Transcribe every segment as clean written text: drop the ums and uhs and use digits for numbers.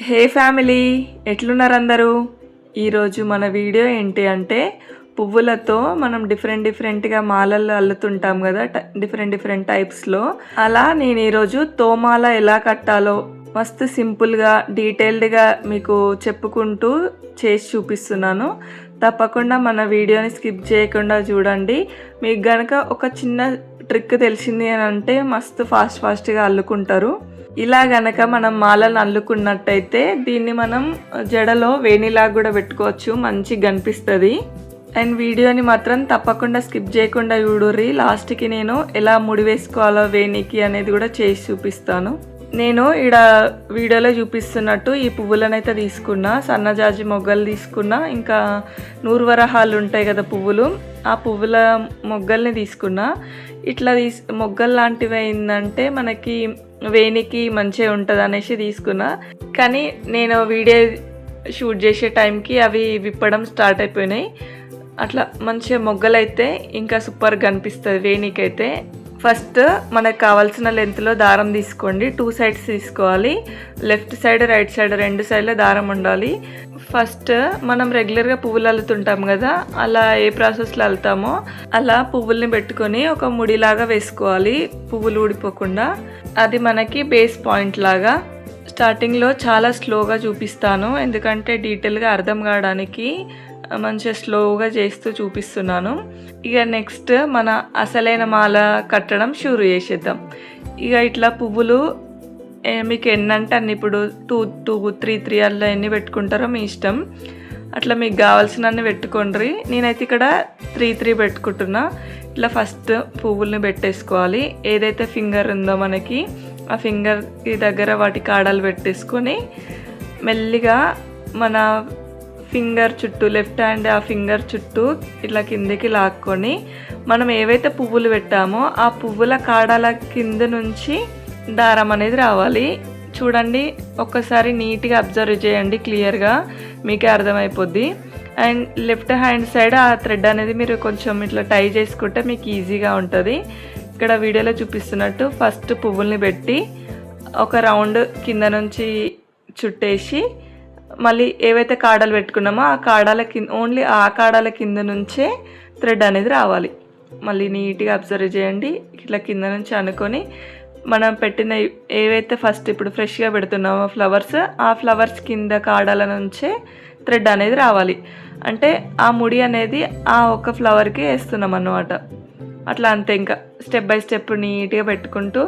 హే family, ఎట్లున్నారు అందరూ? ఈరోజు మన వీడియో ఏంటి అంటే పువ్వులతో మనం డిఫరెంట్గా మాలలు అల్లుతుంటాం కదా, డిఫరెంట్ టైప్స్లో. అలా నేను ఈరోజు తోమాల ఎలా కట్టాలో మస్తు సింపుల్గా డీటెయిల్డ్గా మీకు చెప్పుకుంటూ చేసి చూపిస్తున్నాను. తప్పకుండా మన వీడియోని స్కిప్ చేయకుండా చూడండి. మీకు గనక ఒక చిన్న ట్రిక్ తెలిసింది అని అంటే మస్తు ఫాస్ట్గా అల్లుకుంటారు. ఇలా గనక మనం మాలను అల్లుకున్నట్టయితే దీన్ని మనం జడలో వేణిలాగా కూడా పెట్టుకోవచ్చు, మంచిగా కనిపిస్తుంది. అండ్ వీడియోని మాత్రం తప్పకుండా స్కిప్ చేయకుండా చూడుర్రి. లాస్ట్కి నేను ఎలా ముడి వేసుకోవాలో వేణికి అనేది కూడా చేసి చూపిస్తాను. నేను ఇక్కడ వీడియోలో చూపిస్తున్నట్టు ఈ పువ్వులను అయితే తీసుకున్నా, సన్నజాజి మొగ్గలు తీసుకున్నా, ఇంకా నూరువరహాలు ఉంటాయి కదా పువ్వులు, ఆ పువ్వుల మొగ్గల్ని తీసుకున్నా. ఇట్లా మొగ్గలు లాంటివి అయిందంటే మనకి వేణికి మంచిగా ఉంటుంది అనేసి తీసుకున్నా. కానీ నేను వీడియో షూట్ చేసే టైంకి అవి విప్పడం స్టార్ట్ అయిపోయినాయి. అట్లా మంచిగా మొగ్గలు అయితే ఇంకా సూపర్గా కనిపిస్తుంది వేణికైతే. ఫస్ట్ మనకు కావాల్సిన లెంత్లో దారం తీసుకోండి. 2 సైడ్స్ తీసుకోవాలి, లెఫ్ట్ సైడ్ రైట్ సైడ్ 2 సైడ్ల దారం ఉండాలి. ఫస్ట్ మనం రెగ్యులర్గా పువ్వులు అల్లుతుంటాం కదా, అలా ఏ ప్రాసెస్లో అల్లుతామో అలా పువ్వుల్ని పెట్టుకొని ఒక ముడిలాగా వేసుకోవాలి, పువ్వులు ఊడిపోకుండా. అది మనకి బేస్ పాయింట్ లాగా. స్టార్టింగ్లో చాలా స్లోగా చూపిస్తాను, ఎందుకంటే డీటెయిల్గా అర్థం కావడానికి మంచిగా స్లోగా చేస్తూ చూపిస్తున్నాను. ఇక నెక్స్ట్ మన అసలైన మాల కట్టడం షురూ చేసేద్దాం. ఇక ఇట్లా పువ్వులు మీకు ఎన్నంటే అన్ని, ఇప్పుడు 2, 3 అలా ఎన్ని పెట్టుకుంటారో మీ ఇష్టం. అట్లా మీకు కావాల్సినన్ని పెట్టుకోండి. నేనైతే ఇక్కడ 3 పెట్టుకుంటున్నా. ఇట్లా ఫస్ట్ పువ్వుల్ని పెట్టేసుకోవాలి. ఏదైతే ఫింగర్ ఉందో మనకి ఆ ఫింగర్కి దగ్గర వాటి కాడలు పెట్టేసుకొని మెల్లిగా మన ఫింగర్ చుట్టూ, లెఫ్ట్ హ్యాండ్ ఆ ఫింగర్ చుట్టూ ఇట్లా కిందకి లాక్కొని మనం ఏవైతే పువ్వులు పెట్టామో ఆ పువ్వుల కాడల కింద నుంచి దారం అనేది రావాలి. చూడండి, ఒక్కసారి నీట్గా అబ్జర్వ్ చేయండి, క్లియర్గా మీకే అర్థమైపోద్ది. అండ్ లెఫ్ట్ హ్యాండ్ సైడ్ ఆ థ్రెడ్ అనేది మీరు కొంచెం ఇట్లా టై చేసుకుంటే మీకు ఈజీగా ఉంటుంది. ఇక్కడ వీడియోలో చూపిస్తున్నట్టు ఫస్ట్ పువ్వుల్ని పెట్టి ఒక రౌండ్ కింద నుంచి చుట్టేసి మళ్ళీ ఏవైతే కాడలు పెట్టుకున్నామో ఆ కాడాల కింద, ఓన్లీ ఆ కాడాల కింద నుంచే థ్రెడ్ అనేది రావాలి. మళ్ళీ నీట్గా అబ్జర్వ్ చేయండి. ఇట్లా కింద నుంచి అనుకొని మనం పెట్టిన ఏవైతే ఫస్ట్ ఇప్పుడు ఫ్రెష్గా పెడుతున్నామో ఫ్లవర్స్, ఆ ఫ్లవర్స్ కింద కాడాల నుంచే థ్రెడ్ అనేది రావాలి. అంటే ఆ ముడి అనేది ఆ ఒక్క ఫ్లవర్కి వేస్తున్నాం అన్నమాట. అట్లా అంతే, ఇంకా స్టెప్ బై స్టెప్ నీట్గా పెట్టుకుంటూ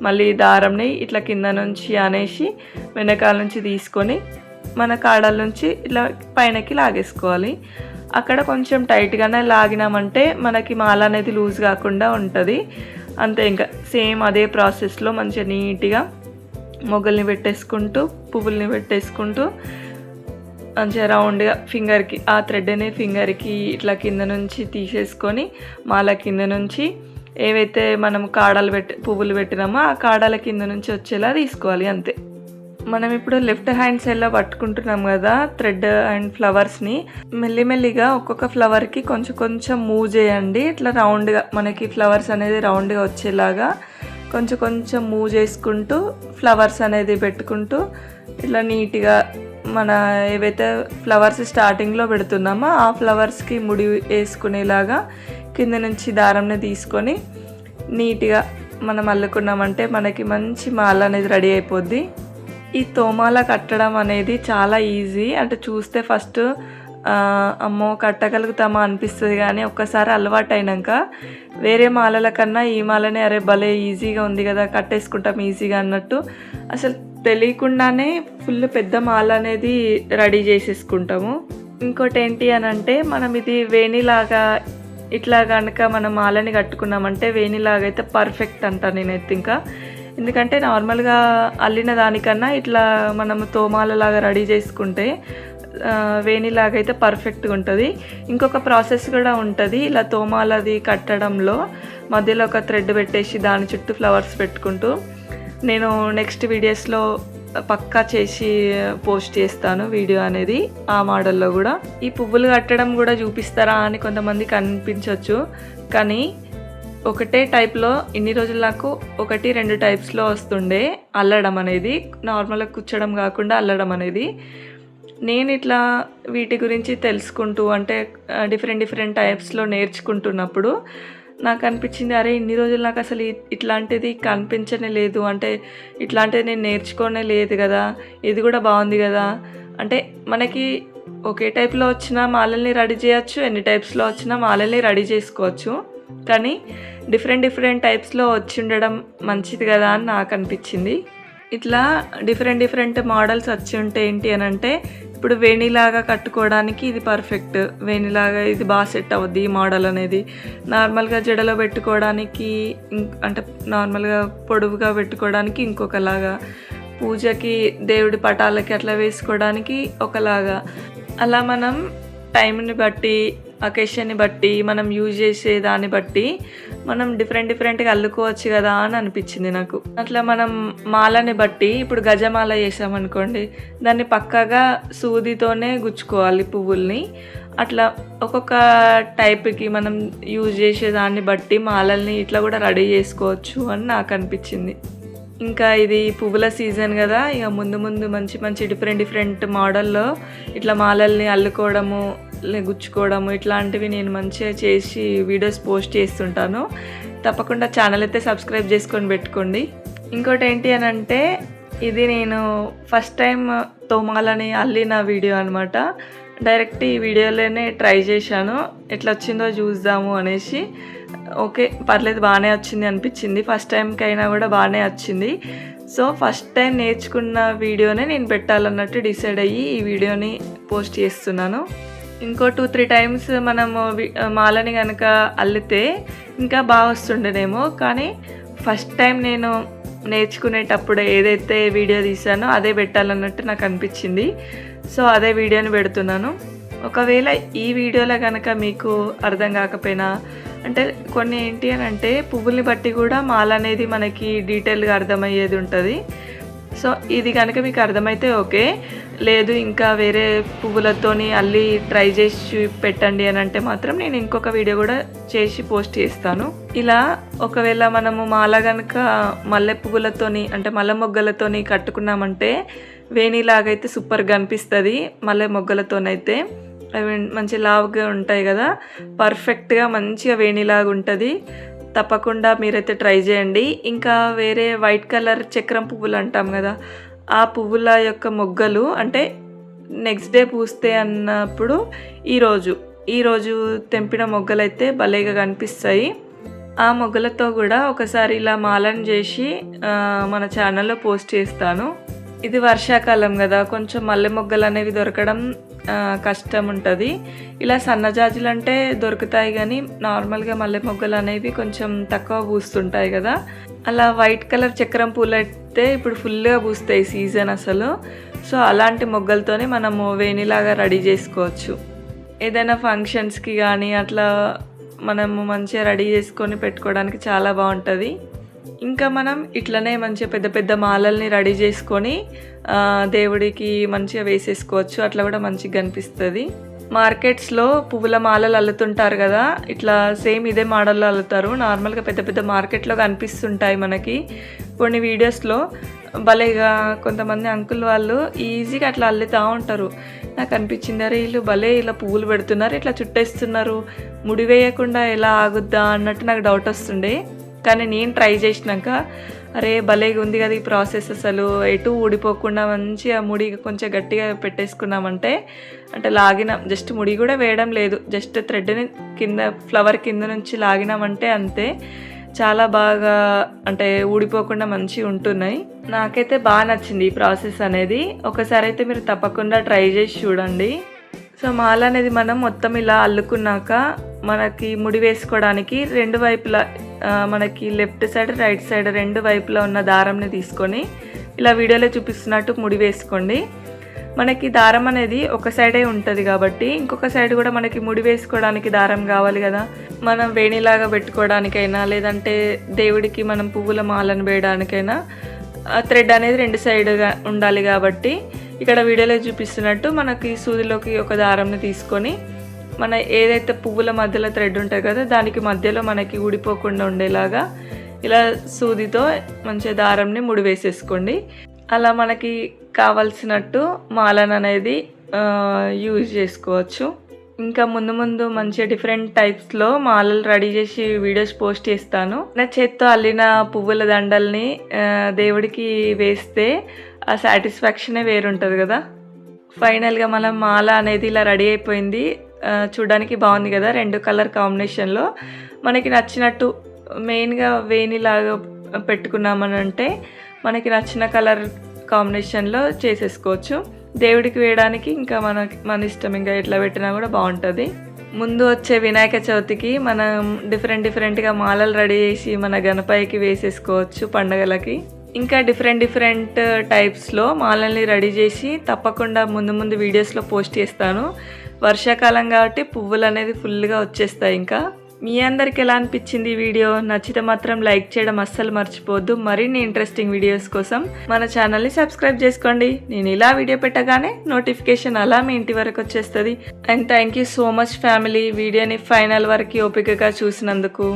మళ్ళీ దారంని ఇట్లా కింద నుంచి అనేసి వెనకాల నుంచి తీసుకొని మన కాడల నుంచి ఇట్లా పైనకి లాగేసుకోవాలి. అక్కడ కొంచెం టైట్గానే లాగినామంటే మనకి మాల అనేది లూజ్ కాకుండా ఉంటుంది. అంతే, ఇంకా సేమ్ అదే ప్రాసెస్లో మంచిగా నీట్గా మొగ్గల్ని పెట్టేసుకుంటూ పువ్వుల్ని పెట్టేసుకుంటూ మంచిగా రౌండ్గా ఫింగర్కి ఆ థ్రెడ్ని ఫింగర్కి ఇట్లా కింద నుంచి తీసేసుకొని మాల కింద నుంచి ఏవైతే మనం కాడలు పువ్వులు పెట్టినామో ఆ కాడల కింద నుంచి వచ్చేలా తీసుకోవాలి. అంతే. మనం ఇప్పుడు లెఫ్ట్ హ్యాండ్ సైడ్లో పట్టుకుంటున్నాం కదా థ్రెడ్ అండ్ ఫ్లవర్స్ని, మెల్లిమెల్లిగా ఒక్కొక్క ఫ్లవర్కి కొంచెం మూవ్ చేయండి. ఇట్లా రౌండ్గా మనకి ఫ్లవర్స్ అనేది రౌండ్గా వచ్చేలాగా కొంచెం మూవ్ చేసుకుంటూ ఫ్లవర్స్ అనేది పెట్టుకుంటూ ఇట్లా నీట్గా మన ఏవైతే ఫ్లవర్స్ స్టార్టింగ్లో పెడుతున్నామో ఆ ఫ్లవర్స్కి ముడి వేసుకునేలాగా కింద నుంచి దారంని తీసుకొని నీట్గా మనం అల్లుకున్నామంటే మనకి మంచి మాల అనేది రెడీ అయిపోద్ది. ఈ తోమాల కట్టడం అనేది చాలా ఈజీ. అంటే చూస్తే ఫస్ట్ అమ్మో కట్టగలుగుతామా అనిపిస్తుంది, కానీ ఒక్కసారి అలవాటు అయినాక వేరే మాలల కన్నా ఈ మాలనే అరే భలే ఈజీగా ఉంది కదా, కట్టేసుకుంటాం ఈజీగా అన్నట్టు అసలు తెలియకుండానే ఫుల్ పెద్ద మాల అనేది రెడీ చేసేసుకుంటాము. ఇంకోటి ఏంటి అని అంటే మనం ఇది వేణిలాగా ఇట్లా కనుక మనం మాలని కట్టుకున్నామంటే వేణిలాగా అయితే పర్ఫెక్ట్ అంటాను నేనైతే. ఇంకా ఎందుకంటే నార్మల్గా అల్లిన దానికన్నా ఇట్లా మనము తోమాలలాగా రెడీ చేసుకుంటే వేణిలాగా అయితే పర్ఫెక్ట్గా ఉంటుంది. ఇంకొక ప్రాసెస్ కూడా ఉంటుంది ఇలా తోమాలది కట్టడంలో. మధ్యలో ఒక థ్రెడ్ పెట్టేసి దాని చుట్టూ ఫ్లవర్స్ పెట్టుకుంటూ నేను నెక్స్ట్ వీడియోస్లో పక్కా చేసి పోస్ట్ చేస్తాను వీడియో అనేది ఆ మోడల్లో కూడా. ఈ పువ్వులు కట్టడం కూడా చూపిస్తారా అని కొంతమందికి అనిపించవచ్చు, కానీ ఒకటే టైప్లో ఇన్ని రోజులు నాకు 1-2 టైప్స్లో వస్తుండే అల్లడం అనేది, నార్మల్గా కుచ్చడం కాకుండా అల్లడం అనేది. నేను ఇట్లా వీటి గురించి తెలుసుకుంటూ అంటే డిఫరెంట్ టైప్స్లో నేర్చుకుంటున్నప్పుడు నాకు అనిపించింది, అరే ఇన్ని రోజులు నాకు అసలు ఇట్లాంటిది కనిపించనే లేదు, అంటే ఇట్లాంటిది నేను నేర్చుకోనే లేదు కదా, ఇది కూడా బాగుంది కదా. అంటే మనకి ఒకే టైప్లో వచ్చిన మాలల్ని రెడీ చేయొచ్చు, ఎన్ని టైప్స్లో వచ్చిన మాలల్ని రెడీ చేసుకోవచ్చు, కానీ డిఫరెంట్ టైప్స్లో వచ్చి ఉండడం మంచిది కదా అని నాకు అనిపించింది. ఇట్లా డిఫరెంట్ మోడల్స్ వచ్చి ఉంటే ఏంటి అని అంటే, ఇప్పుడు వేణిలాగా కట్టుకోవడానికి ఇది పర్ఫెక్ట్, వేణిలాగా ఇది బాగా సెట్ అవుద్ది ఈ మోడల్ అనేది. నార్మల్గా జడలో పెట్టుకోవడానికి అంటే నార్మల్గా పొడవుగా పెట్టుకోవడానికి ఇంకొకలాగా, పూజకి దేవుడి పటాలకి అట్లా వేసుకోవడానికి ఒకలాగా, అలా మనం టైంని బట్టి అకేషన్ని బట్టి మనం యూజ్ చేసే దాన్ని బట్టి మనం డిఫరెంట్గా అల్లుకోవచ్చు కదా అని అనిపించింది నాకు. అట్లా మనం మాలని బట్టి ఇప్పుడు గజమాల చేసామనుకోండి, దాన్ని పక్కాగా సూదితోనే గుచ్చుకోవాలి పువ్వుల్ని. అట్లా ఒక్కొక్క టైప్కి మనం యూజ్ చేసే దాన్ని బట్టి మాలల్ని ఇట్లా కూడా రెడీ చేసుకోవచ్చు అని నాకు అనిపించింది. ఇంకా ఇది పువ్వుల సీజన్ కదా, ఇక ముందు మంచి డిఫరెంట్ మోడల్లో ఇట్లా మాలల్ని అల్లుకోవడము గుచ్చుకోవడము ఇట్లాంటివి నేను మంచిగా చేసి వీడియోస్ పోస్ట్ చేస్తుంటాను. తప్పకుండా ఛానల్ అయితే సబ్స్క్రైబ్ చేసుకొని పెట్టుకోండి. ఇంకోటి ఏంటి అని అంటే, ఇది నేను ఫస్ట్ టైం తోమాలని అల్లిన వీడియో అనమాట. డైరెక్ట్ ఈ వీడియోలోనే ట్రై చేశాను, ఎట్లా వచ్చిందో చూద్దాము అనేసి. ఓకే పర్లేదు, బాగానే వచ్చింది అనిపించింది. ఫస్ట్ టైంకైనా కూడా బాగానే వచ్చింది. సో ఫస్ట్ టైం నేర్చుకున్న వీడియోనే నేను పెట్టాలన్నట్టు డిసైడ్ అయ్యి ఈ వీడియోని పోస్ట్ చేస్తున్నాను. ఇంకో 2-3 టైమ్స్ మనము మాలని కనుక అల్లితే ఇంకా బాగా వస్తుండేనేమో, కానీ ఫస్ట్ టైం నేను నేర్చుకునేటప్పుడు ఏదైతే వీడియో తీసానో అదే పెట్టాలన్నట్టు నాకు అనిపించింది. సో అదే వీడియోని పెడుతున్నాను. ఒకవేళ ఈ వీడియోలో కనుక మీకు అర్థం కాకపోయినా, అంటే కొన్ని ఏంటి అని అంటే పువ్వుల్ని బట్టి కూడా మాల అనేది మనకి డీటెయిల్గా అర్థమయ్యేది ఉంటుంది. సో ఇది కనుక మీకు అర్థమైతే ఓకే, లేదు ఇంకా వేరే పువ్వులతోని అల్లి ట్రై చేసి పెట్టండి అని అంటే మాత్రం నేను ఇంకొక వీడియో కూడా చేసి పోస్ట్ చేస్తాను. ఇలా ఒకవేళ మనము మాల కనుక మల్లె పువ్వులతోని అంటే మల్లె మొగ్గలతోని కట్టుకున్నామంటే వేణిలాగైతే సూపర్గా అనిపిస్తుంది. మల్లె మొగ్గలతోనైతే అవి మంచి లావుగా ఉంటాయి కదా, పర్ఫెక్ట్గా మంచిగా వేణిలాగా ఉంటుంది. తప్పకుండా మీరైతే ట్రై చేయండి. ఇంకా వేరే వైట్ కలర్ చక్రం పువ్వులు అంటాం కదా, ఆ పువ్వుల యొక్క మొగ్గలు అంటే నెక్స్ట్ డే పూస్తే అన్నప్పుడు ఈరోజు తెంపిన మొగ్గలైతే భలేగా కనిపిస్తాయి. ఆ మొగ్గలతో కూడా ఒకసారి ఇలా మాలను చేసి మన ఛానల్లో పోస్ట్ చేస్తాను. ఇది వర్షాకాలం కదా, కొంచెం మల్లె మొగ్గలు అనేవి దొరకడం కష్టం ఉంటుంది. ఇలా సన్నజాజులు అంటే దొరుకుతాయి, కానీ నార్మల్గా మల్లె మొగ్గలు అనేవి కొంచెం తక్కువ పూస్తుంటాయి కదా. అలా వైట్ కలర్ చక్రం పూలు అయితే ఇప్పుడు ఫుల్గా పూస్తాయి సీజన్ అసలు. సో అలాంటి మొగ్గలతోనే మనము వేణిలాగా రెడీ చేసుకోవచ్చు. ఏదైనా ఫంక్షన్స్కి కానీ అట్లా మనము మంచిగా రెడీ చేసుకొని పెట్టుకోవడానికి చాలా బాగుంటుంది. ఇంకా మనం ఇట్లనే మంచిగా పెద్ద మాలల్ని రెడీ చేసుకొని దేవుడికి మంచిగా వేసేసుకోవచ్చు. అట్లా కూడా మంచిగా కనిపిస్తుంది. మార్కెట్స్లో పువ్వుల మాలలు అల్లుతుంటారు కదా, ఇట్లా సేమ్ ఇదే మోడల్లో అల్లుతారు. నార్మల్గా పెద్ద మార్కెట్లో కనిపిస్తుంటాయి మనకి కొన్ని వీడియోస్లో. భలేగా కొంతమంది అంకుల్ వాళ్ళు ఈజీగా అట్లా అల్లుతూ ఉంటారు. నాకు అనిపించింది, అరే వీళ్ళు భలే ఇలా పువ్వులు పెడుతున్నారు, ఇట్లా చుట్టేస్తున్నారు, ముడి వేయకుండా ఎలా ఆగుద్దా అన్నట్టు నాకు డౌట్ వస్తుండే. కానీ నేను ట్రై చేసినాక అరే భలేగా ఉంది కదా ఈ ప్రాసెస్, అసలు ఎటు ఊడిపోకుండా మంచిగా ముడి కొంచెం గట్టిగా పెట్టేసుకున్నామంటే, అంటే లాగినాం, జస్ట్ ముడి కూడా వేయడం లేదు, జస్ట్ థ్రెడ్ని కింద ఫ్లవర్ కింద నుంచి లాగినామంటే అంతే, చాలా బాగా అంటే ఊడిపోకుండా మంచిగా ఉంటున్నాయి. నాకైతే బాగా నచ్చింది ఈ ప్రాసెస్ అనేది. ఒకసారి అయితే మీరు తప్పకుండా ట్రై చేసి చూడండి. సో మాల అనేది మనం మొత్తం ఇలా అల్లుకున్నాక మనకి ముడి వేసుకోవడానికి రెండు వైపులా మనకి లెఫ్ట్ సైడ్ రైట్ సైడ్ రెండు వైపులా ఉన్న దారంని తీసుకొని ఇలా వీడియోలో చూపిస్తున్నట్టు ముడి వేసుకోండి. మనకి దారం అనేది ఒక సైడే ఉంటుంది కాబట్టి ఇంకొక సైడ్ కూడా మనకి ముడి వేసుకోవడానికి దారం కావాలి కదా. మనం వేణిలాగా పెట్టుకోవడానికైనా లేదంటే దేవుడికి మనం పువ్వుల మాలను వేయడానికైనా థ్రెడ్ అనేది రెండు సైడ్గా ఉండాలి కాబట్టి ఇక్కడ వీడియోలో చూపిస్తున్నట్టు మనకి సూదిలోకి ఒక దారంని తీసుకొని మన ఏదైతే పువ్వుల మధ్యలో థ్రెడ్ ఉంటుంది కదా దానికి మధ్యలో మనకి ఊడిపోకుండా ఉండేలాగా ఇలా సూదితో మంచిగా దారంని ముడి వేసేసుకోండి. అలా మనకి కావాల్సినట్టు మాలను అనేది యూజ్ చేసుకోవచ్చు. ఇంకా ముందు ముందు మంచిగా డిఫరెంట్ టైప్స్లో మాలలు రెడీ చేసి వీడియోస్ పోస్ట్ చేస్తాను. నా చేత్తో అల్లిన పువ్వుల దండల్ని దేవుడికి వేస్తే ఆ సాటిస్ఫాక్షనే వేరుంటుంది కదా. ఫైనల్గా మన మాల అనేది ఇలా రెడీ అయిపోయింది. చూడడానికి బాగుంది కదా, 2 కలర్ కాంబినేషన్లో. మనకి నచ్చినట్టు మెయిన్గా వేణిలాగా పెట్టుకున్నామని అంటే మనకి నచ్చిన కలర్ కాంబినేషన్లో చేసేసుకోవచ్చు. దేవుడికి వేయడానికి ఇంకా మన ఇష్టం, ఇంకా ఎట్లా పెట్టినా కూడా బాగుంటుంది. ముందు వచ్చే వినాయక చవితికి మనం డిఫరెంట్గా మాలలు రెడీ చేసి మన గణపతికి వేసేసుకోవచ్చు పండగలకి. ఇంకా డిఫరెంట్ టైప్స్లో మాలల్ని రెడీ చేసి తప్పకుండా ముందు వీడియోస్లో పోస్ట్ చేస్తాను. వర్షాకాలం కాబట్టి పువ్వులు అనేది ఫుల్గా వచ్చేస్తాయి. ఇంకా మీ అందరికి ఎలా అనిపించింది ఈ వీడియో? నచ్చితే మాత్రం లైక్ చేయడం అస్సలు మర్చిపోవద్దు. మరిన్ని ఇంట్రెస్టింగ్ వీడియోస్ కోసం మన ఛానల్ని సబ్స్క్రైబ్ చేసుకోండి. నేను ఇలా వీడియో పెట్టగానే నోటిఫికేషన్ అలా మీ ఇంటి వరకు వచ్చేస్తుంది. And thank you so much family, వీడియోని ఫైనల్ వరకు ఓపికగా చూసినందుకు.